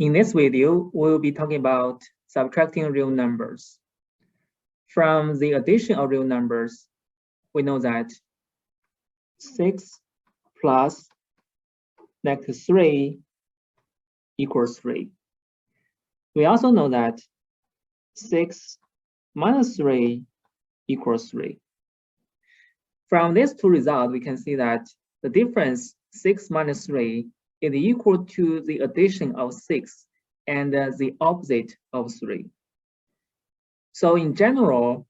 In this video, we'll be talking about subtracting real numbers. From the addition of real numbers, we know that 6 plus -3 equals 3. We also know that 6 minus 3 equals 3. From these two results, we can see that the difference 6 minus 3 is equal to the addition of 6 and the opposite of 3. So in general,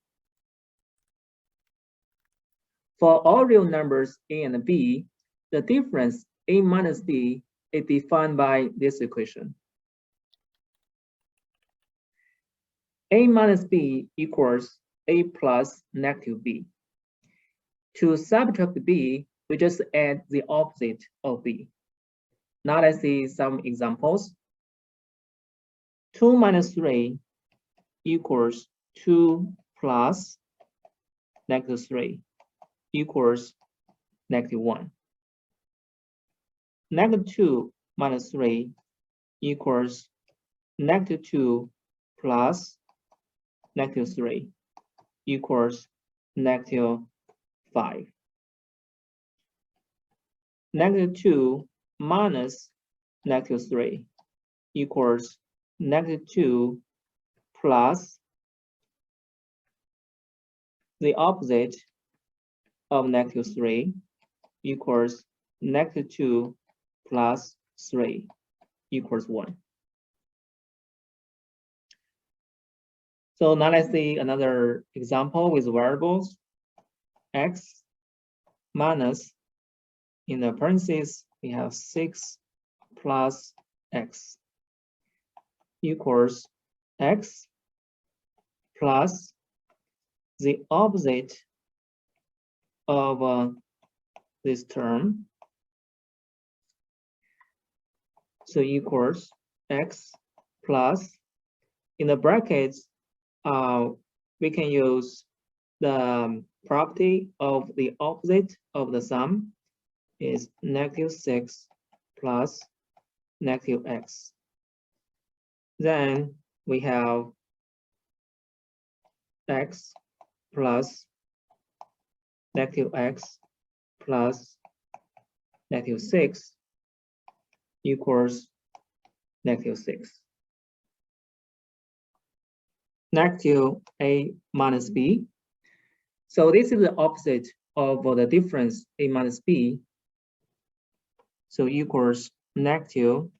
for all real numbers a and b, the difference a minus b is defined by this equation. A minus b equals a plus -b. To subtract b, we just add the opposite of b. Now let's see some examples. 2 minus 3 equals 2 plus -3 equals -1. -2 minus 3 equals -2 plus -3 equals -5. -2 minus -3 equals -2 plus the opposite of -3 equals -2 plus 3 equals 1. So now let's see another example with variables. X minus, in the parentheses, we have 6 plus x equals x plus the opposite of this term. So equals x plus, in the brackets, we can use the property of the opposite of the sum is -6 plus -x. Then we have x plus -x plus -6 equals -6. A minus b. So this is the opposite of the difference a minus b. So equals negative.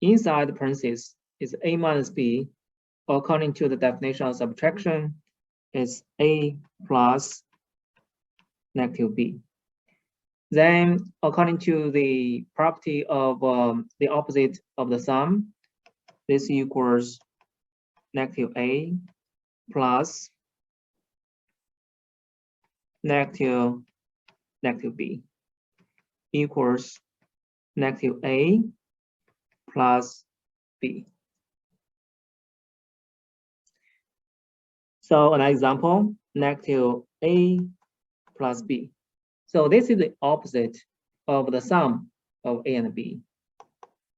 Inside the parentheses is a minus b. According to the definition of subtraction, it's a plus -b. Then, according to the property of the opposite of the sum, this equals -a plus -b equals -a plus b. So an example, -a plus b. So this is the opposite of the sum of a and b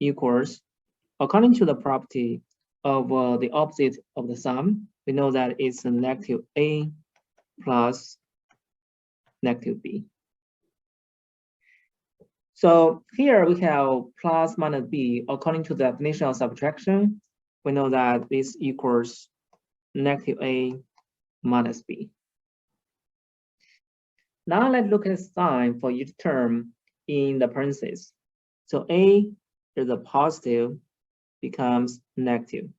equals, according to the property of the opposite of the sum, we know that it's a -a plus -b. So here we have plus minus b. According to the definition of subtraction, we know that this equals -a minus b. Now let's look at the sign for each term in the parentheses. So a is a positive, becomes negative.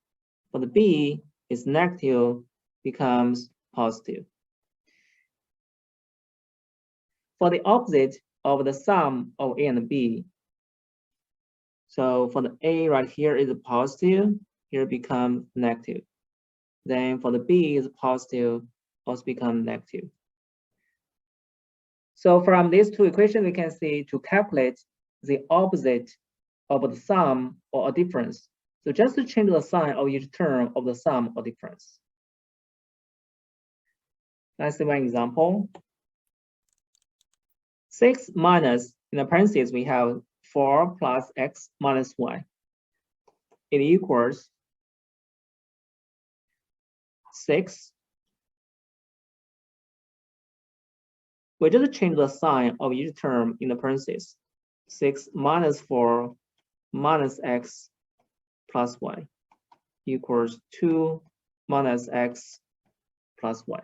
For the b is negative, becomes positive. For the opposite of the sum of a and b, so for the a right here is a positive, here becomes negative. Then for the b is positive, also become negative. So from these two equations, we can see to calculate the opposite of the sum or a difference. So just to change the sign of each term of the sum or difference. Let's see one example. 6 minus, in the parentheses, we have 4 plus x minus y. it equals 6. We just change the sign of each term in the parentheses. 6 minus 4 minus x plus y equals 2 minus x plus y.